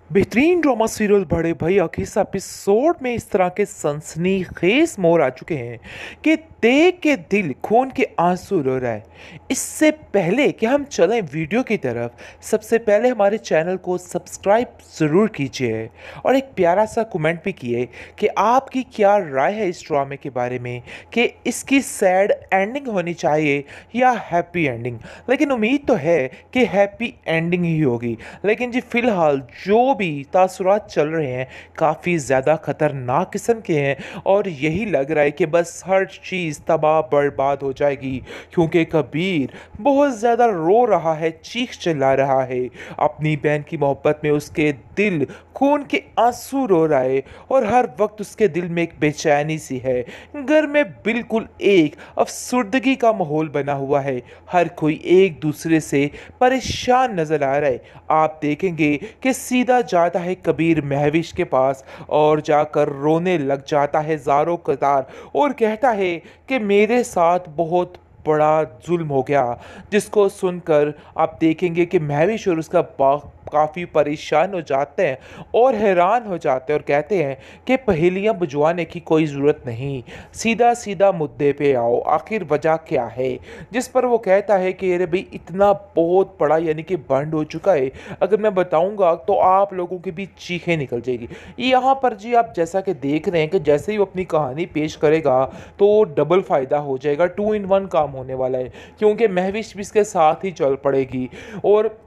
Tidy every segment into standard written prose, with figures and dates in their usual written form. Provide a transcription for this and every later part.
बेहतरीन drama serial बड़े भैया के इस एपिसोड में इस तरह के सनसनीखेज मोड़ आ चुके हैं कि देख के दिल खून के आंसू रो रहा है। इससे पहले कि हम चलें वीडियो की तरफ, सबसे पहले हमारे चैनल को सब्सक्राइब ज़रूर कीजिए और एक प्यारा सा कमेंट भी किए कि आपकी क्या राय है इस ड्रामे के बारे में, कि इसकी सैड एंडिंग होनी चाहिए या हैप्पी एंडिंग। लेकिन उम्मीद तो है कि हैप्पी एंडिंग ही होगी। लेकिन जी फ़िलहाल जो भी तासुरात चल रहे हैं काफ़ी ज़्यादा ख़तरनाक किस्म के हैं और यही लग रहा है कि बस हर चीज़ तबाह बर्बाद हो जाएगी, क्योंकि कबीर बहुत ज़्यादा रो रहा है, चीख चिल्ला रहा है अपनी बहन की मोहब्बत में। उसके दिल खून के आंसू रो रहा है और हर वक्त उसके दिल में एक बेचैनी सी है। घर में बिल्कुल एक अफसुर्दगी का माहौल बना हुआ है, हर कोई एक दूसरे से परेशान नजर आ रहा है। आप देखेंगे कि सीधा जाता है कबीर महविश के पास और जाकर रोने लग जाता है ज़ारों कतार और कहता है कि मेरे साथ बहुत बड़ा जुल्म हो गया। जिसको सुनकर आप देखेंगे कि महविश और उसका बाप काफ़ी परेशान हो जाते हैं और हैरान हो जाते हैं और कहते हैं कि पहेलियां बुझवाने की कोई ज़रूरत नहीं, सीधा सीधा मुद्दे पे आओ, आखिर वजह क्या है। जिस पर वो कहता है कि अरे भाई इतना बहुत बड़ा यानी कि बंड हो चुका है, अगर मैं बताऊंगा तो आप लोगों की भी चीखें निकल जाएगी। यहाँ पर जी आप जैसा कि देख रहे हैं कि जैसे ही वो अपनी कहानी पेश करेगा तो डबल फ़ायदा हो जाएगा, 2 in 1 काम होने वाला है, क्योंकि महविश भी इसके साथ ही चल पड़ेगी और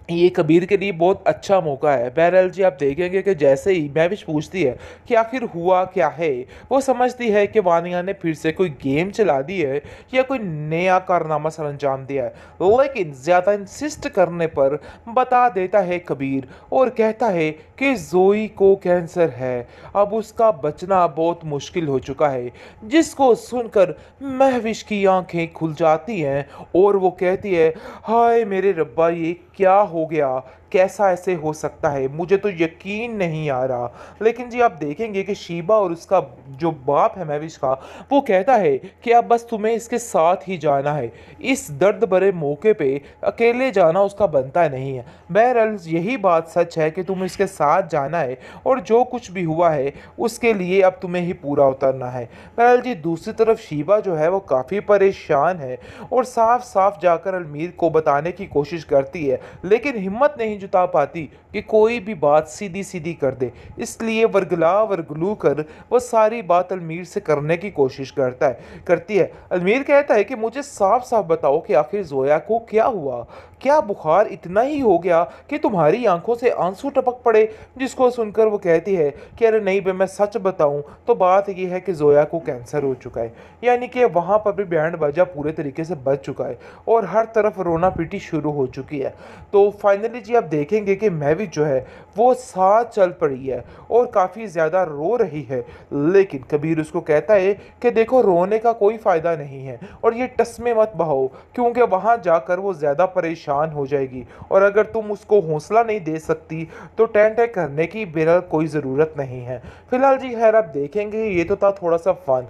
ये कबीर के लिए बहुत अच्छा मौका है। बहरहाल जी आप देखेंगे कि जैसे ही महविश पूछती है कि आखिर हुआ क्या है, वो समझती है कि वानिया ने फिर से कोई गेम चला दी है या कोई नया कारनामा सर अंजाम दिया है। लेकिन ज़्यादा इंसिस्ट करने पर बता देता है कबीर और कहता है कि जोई को कैंसर है, अब उसका बचना बहुत मुश्किल हो चुका है। जिसको सुनकर महविश की आंखें खुल जाती हैं और वो कहती है, हाय मेरे रब्बा, ये क्या हो गया, कैसा ऐसे हो सकता है, मुझे तो यकीन नहीं आ रहा। लेकिन जी आप देखेंगे कि शीबा और उसका जो बाप है महविश का, वो कहता है कि अब बस तुम्हें इसके साथ ही जाना है, इस दर्द भरे मौके पे अकेले जाना उसका बनता नहीं है। बहरहाल यही बात सच है कि तुम्हें इसके साथ जाना है और जो कुछ भी हुआ है उसके लिए अब तुम्हें ही पूरा उतरना है। बहरहाल जी दूसरी तरफ शीबा जो है वो काफ़ी परेशान है और साफ साफ जाकर अलमीर को बताने की कोशिश करती है, लेकिन हिम्मत नहीं जुटा पाती कि कोई भी बात सीधी सीधी कर दे। इसलिए वर्गला वर्गलू कर वो सारी बात अलमीर से करने की कोशिश करती है। अलमीर कहता है कि मुझे साफ साफ बताओ कि आखिर जोया को क्या हुआ, क्या बुखार इतना ही हो गया कि तुम्हारी आंखों से आंसू टपक पड़े। जिसको सुनकर वो कहती है कि अरे नहीं बे, मैं सच बताऊं तो बात यह है कि जोया को कैंसर हो चुका है। यानी कि वहां पर भी बैंड बाजा पूरे तरीके से बज चुका है और हर तरफ रोना पीटी शुरू हो चुकी है। तो फाइनली जी आप देखेंगे कि महवी जो है वो साथ चल पड़ी है और काफ़ी ज़्यादा रो रही है। लेकिन कबीर उसको कहता है कि देखो रोने का कोई फ़ायदा नहीं है और ये टस्मे मत बहाओ, क्योंकि वहाँ जाकर वो ज़्यादा परेशान हो जाएगी और अगर तुम उसको हौसला नहीं दे सकती तो टेंट करने की बेहद कोई ज़रूरत नहीं है। फिलहाल जी खैर आप देखेंगे ये तो था थोड़ा सा फन,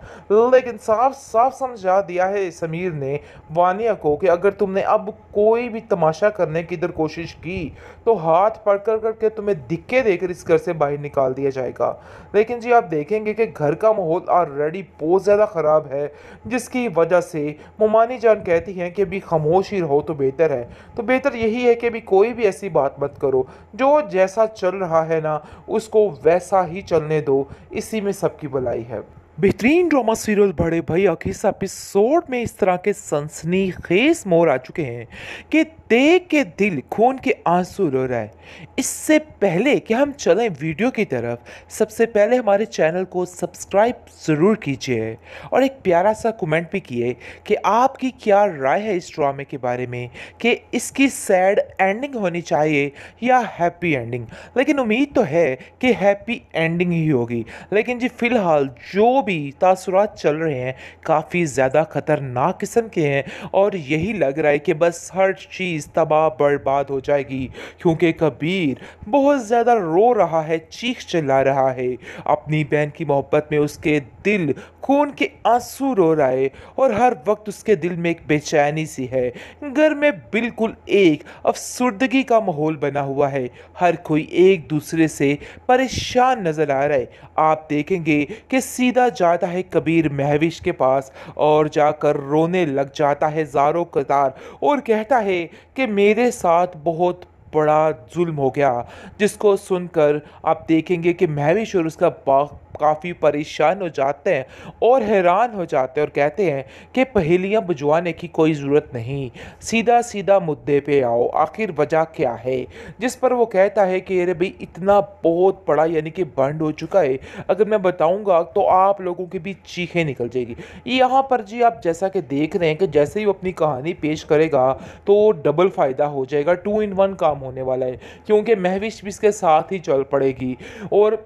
लेकिन साफ साफ समझा दिया है समीर ने वानिया को कि अगर तुमने अब कोई भी तमाशा करने की इधर कोशिश की तो हाथ पकड़ करके तुम्हें दिक्के देकर इस घर से बाहर निकाल दिया जाएगा। लेकिन जी आप देखेंगे कि घर का माहौल ऑलरेडी बहुत ज़्यादा ख़राब है, जिसकी वजह से मोमानी जान कहती हैं कि अभी खामोश ही रहो तो बेहतर है। तो बेहतर यही है कि अभी कोई भी ऐसी बात मत करो, जो जैसा चल रहा है ना उसको वैसा ही चलने दो, इसी में सबकी भलाई है। बेहतरीन ड्रामा सीरियल बड़े भैया के इस एपिसोड में इस तरह के सनसनीखेज मोड़ आ चुके हैं कि देख के दिल खून के आंसू रो रहा है। इससे पहले कि हम चलें वीडियो की तरफ, सबसे पहले हमारे चैनल को सब्सक्राइब ज़रूर कीजिए और एक प्यारा सा कमेंट भी किए कि आपकी क्या राय है इस ड्रामे के बारे में, कि इसकी सैड एंडिंग होनी चाहिए या हैप्पी एंडिंग। लेकिन उम्मीद तो है कि हैप्पी एंडिंग ही होगी। लेकिन जी फ़िलहाल जो भी तासुरात चल रहे हैं काफ़ी ज़्यादा ख़तरनाक किस्म के हैं और यही लग रहा है कि बस हर चीज़ तबाह बर्बाद हो जाएगी क्योंकि कबीर बहुत ज़्यादा रो रहा है, चीख चिल्ला रहा है। अपनी बहन की मोहब्बत में उसके दिल खून के आंसू रो रहा है और हर वक्त उसके दिल में एक बेचैनी सी है। घर में बिल्कुल एक अफसुर्दगी का माहौल बना हुआ है। हर कोई एक दूसरे से परेशान नजर आ रहा है। आप देखेंगे कि सीधा जाता है कबीर महविश के पास और जाकर रोने लग जाता है ज़ारों कतार और कहता है कि मेरे साथ बहुत बड़ा जुल्म हो गया। जिसको सुनकर आप देखेंगे कि महविश और उसका बाप काफ़ी परेशान हो जाते हैं और हैरान हो जाते हैं और कहते हैं कि पहेलियां बुझवाने की कोई ज़रूरत नहीं, सीधा सीधा मुद्दे पे आओ, आखिर वजह क्या है। जिस पर वो कहता है कि अरे भाई इतना बहुत बड़ा यानी कि बंड हो चुका है, अगर मैं बताऊंगा तो आप लोगों की भी चीखें निकल जाएगी। यहाँ पर जी आप जैसा कि देख रहे हैं कि जैसे ही वो अपनी कहानी पेश करेगा तो डबल फ़ायदा हो जाएगा, 2 in 1 काम होने वाला है क्योंकि महविश भी इसके साथ ही चल पड़ेगी और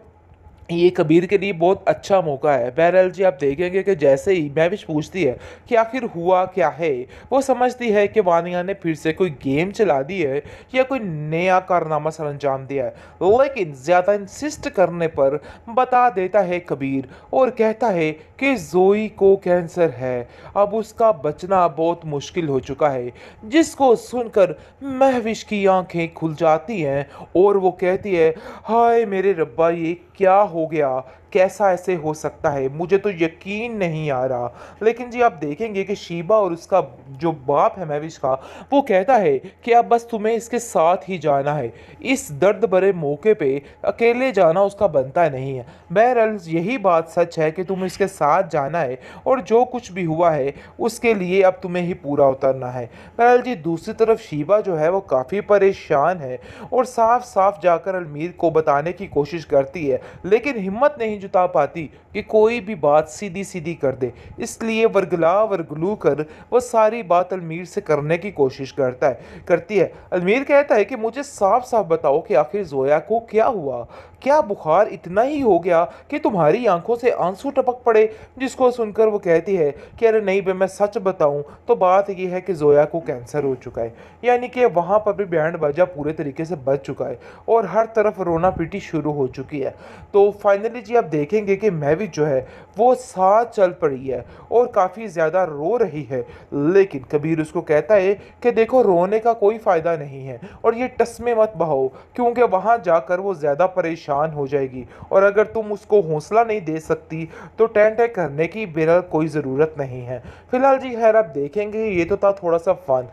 ये कबीर के लिए बहुत अच्छा मौका है। बहरहाल जी आप देखेंगे कि जैसे ही महविश पूछती है कि आखिर हुआ क्या है, वो समझती है कि वानिया ने फिर से कोई गेम चला दी है या कोई नया कारनामा सर अंजाम दिया है, लेकिन ज़्यादा इंसिस्ट करने पर बता देता है कबीर और कहता है कि जोई को कैंसर है, अब उसका बचना बहुत मुश्किल हो चुका है। जिसको सुनकर महविश की आंखें खुल जाती हैं और वो कहती है हाय मेरे रब्बा ये क्या हो गया, कैसा ऐसे हो सकता है, मुझे तो यकीन नहीं आ रहा। लेकिन जी आप देखेंगे कि शीबा और उसका जो बाप है महविश का, वो कहता है कि अब बस तुम्हें इसके साथ ही जाना है, इस दर्द भरे मौके पे अकेले जाना उसका बनता नहीं है। बहरहाल यही बात सच है कि तुम्हें इसके साथ जाना है और जो कुछ भी हुआ है उसके लिए अब तुम्हें ही पूरा उतरना है। बहरहाल जी दूसरी तरफ शीबा जो है वो काफ़ी परेशान है और साफ साफ जाकर अलमीर को बताने की कोशिश करती है, लेकिन हिम्मत नहीं जुटा पाती कि कोई भी बात सीधी सीधी कर दे। इसलिए वर्गला वर्गलू कर वो सारी बात अलमीर से करने की कोशिश करती है। अलमीर कहता है कि मुझे साफ साफ बताओ कि आखिर जोया को क्या हुआ, क्या बुखार इतना ही हो गया कि तुम्हारी आंखों से आंसू टपक पड़े। जिसको सुनकर वो कहती है कि अरे नहीं बे, मैं सच बताऊं तो बात यह है कि जोया को कैंसर हो चुका है। यानी कि वहाँ पर भी बैंड बाजा पूरे तरीके से बज चुका है और हर तरफ रोना पीटी शुरू हो चुकी है। तो फाइनली जी आप देखेंगे कि महविश जो है वो साथ चल पड़ी है और काफ़ी ज़्यादा रो रही है, लेकिन कबीर उसको कहता है कि देखो रोने का कोई फ़ायदा नहीं है और ये टस्मे मत बहाओ क्योंकि वहाँ जाकर वो ज़्यादा परेशान हो जाएगी और अगर तुम उसको हौसला नहीं दे सकती तो टेंटे करने की बेहद कोई ज़रूरत नहीं है। फिलहाल जी खैर आप देखेंगे ये तो था थोड़ा सा फन,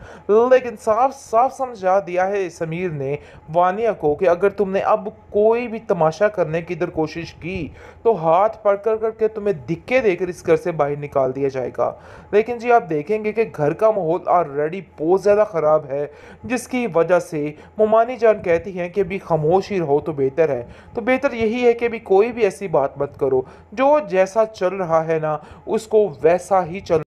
लेकिन साफ साफ समझा दिया है समीर ने वानिया को कि अगर तुमने अब कोई भी तमाशा करने की इधर कोशिश की तो हाथ पकड़ करके तुम्हें धिक्के देकर इस घर से बाहर निकाल दिया जाएगा। लेकिन जी आप देखेंगे कि घर का माहौल ऑलरेडी बहुत ज़्यादा ख़राब है, जिसकी वजह से मोमानी जान कहती हैं कि अभी खामोश ही रहो तो बेहतर है। तो बेहतर यही है कि अभी कोई भी ऐसी बात मत करो, जो जैसा चल रहा है ना उसको वैसा ही चल